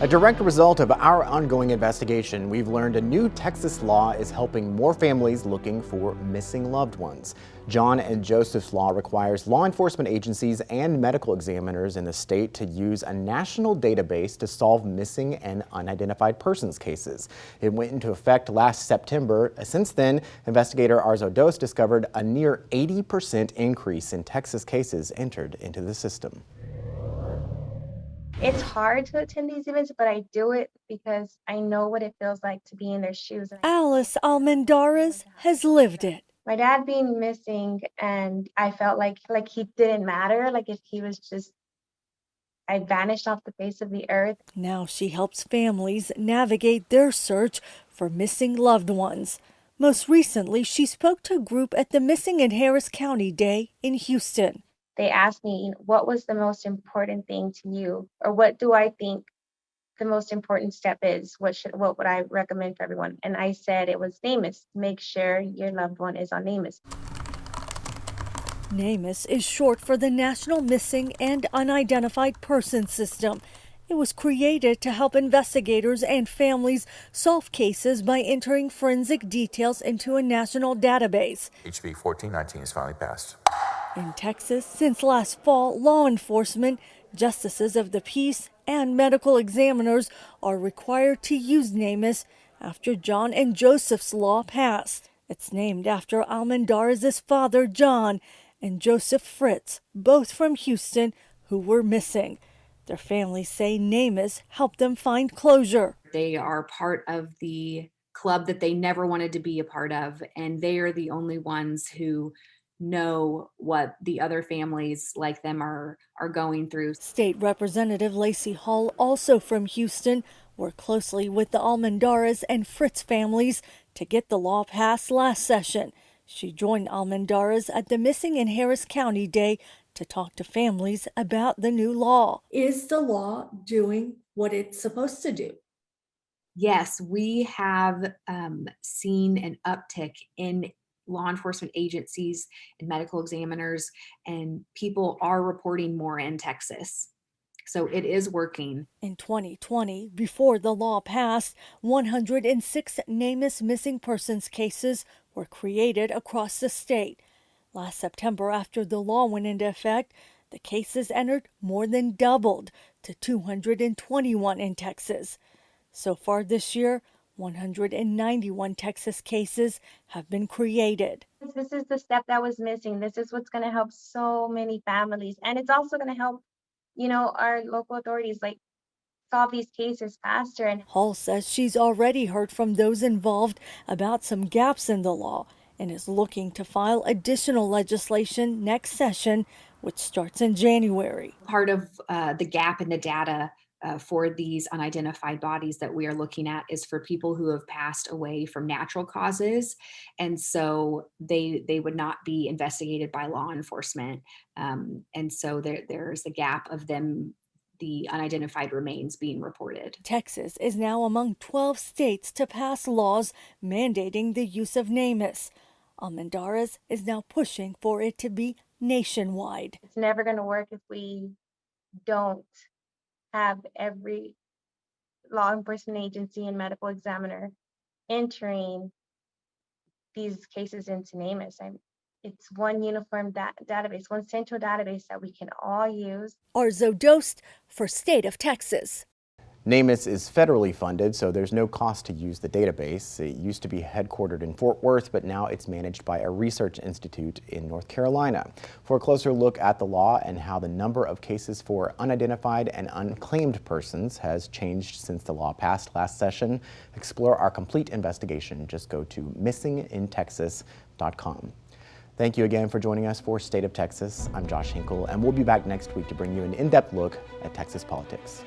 A direct result of our ongoing investigation, we've learned a new Texas law is helping more families looking for missing loved ones. John and Joseph's law requires law enforcement agencies and medical examiners in the state to use a national database to solve missing and unidentified persons cases. It went into effect last September. Since then, investigator Arzo Dos discovered a near 80% increase in Texas cases entered into the system. It's hard to attend these events, but I do it because I know what it feels like to be in their shoes. Alice Almendarez has lived it. My dad being missing, and I felt like he didn't matter, like if he was just, I vanished off the face of the earth. Now she helps families navigate their search for missing loved ones. Most recently, she spoke to a group at the Missing in Harris County Day in Houston. They asked me, what was the most important thing to you? Or what do I think the most important step is? What would I recommend for everyone? And I said it was NamUs. Make sure your loved one is on NamUs. NamUs is short for the National Missing and Unidentified Persons System. It was created to help investigators and families solve cases by entering forensic details into a national database. HB 1419 is finally passed. In Texas, since last fall, law enforcement, justices of the peace, and medical examiners are required to use NamUs after John and Joseph's law passed. It's named after Almendarez's father, John, and Joseph Fritz, both from Houston, who were missing. Their families say NamUs helped them find closure. They are part of the club that they never wanted to be a part of, and they are the only ones who know what the other families like them are going through. State Representative Lacey Hall, also from Houston, worked closely with the Almendarez and Fritz families to get the law passed last session. She joined Almendarez at the Missing in Harris County Day to talk to families about the new law. Is the law doing what it's supposed to do? Yes, we have seen an uptick in law enforcement agencies and medical examiners, and people are reporting more in Texas. So it is working. In 2020, before the law passed, 106 NamUs missing persons cases were created across the state. Last September, after the law went into effect, the cases entered more than doubled to 221 in Texas. So far this year, 191 Texas cases have been created. This is the step that was missing. This is what's going to help so many families. And it's also going to help, our local authorities solve these cases faster. And Hall says she's already heard from those involved about some gaps in the law and is looking to file additional legislation next session, which starts in January. Part of the gap in the data for these unidentified bodies that we are looking at is for people who have passed away from natural causes, and so they would not be investigated by law enforcement, and so there's a gap of them, the unidentified remains, being reported. Texas is now among 12 states to pass laws mandating the use of NamUs. Almendarez is now pushing for it to be nationwide. It's never going to work if we don't have every law enforcement agency and medical examiner entering these cases into NamUs. It's one uniform database, one central database that we can all use. Arzo Dos for State of Texas. NamUs is federally funded, so there's no cost to use the database. It used to be headquartered in Fort Worth, but now it's managed by a research institute in North Carolina. For a closer look at the law and how the number of cases for unidentified and unclaimed persons has changed since the law passed last session, explore our complete investigation. Just go to missingintexas.com. Thank you again for joining us for State of Texas. I'm Josh Hinkle, and we'll be back next week to bring you an in-depth look at Texas politics.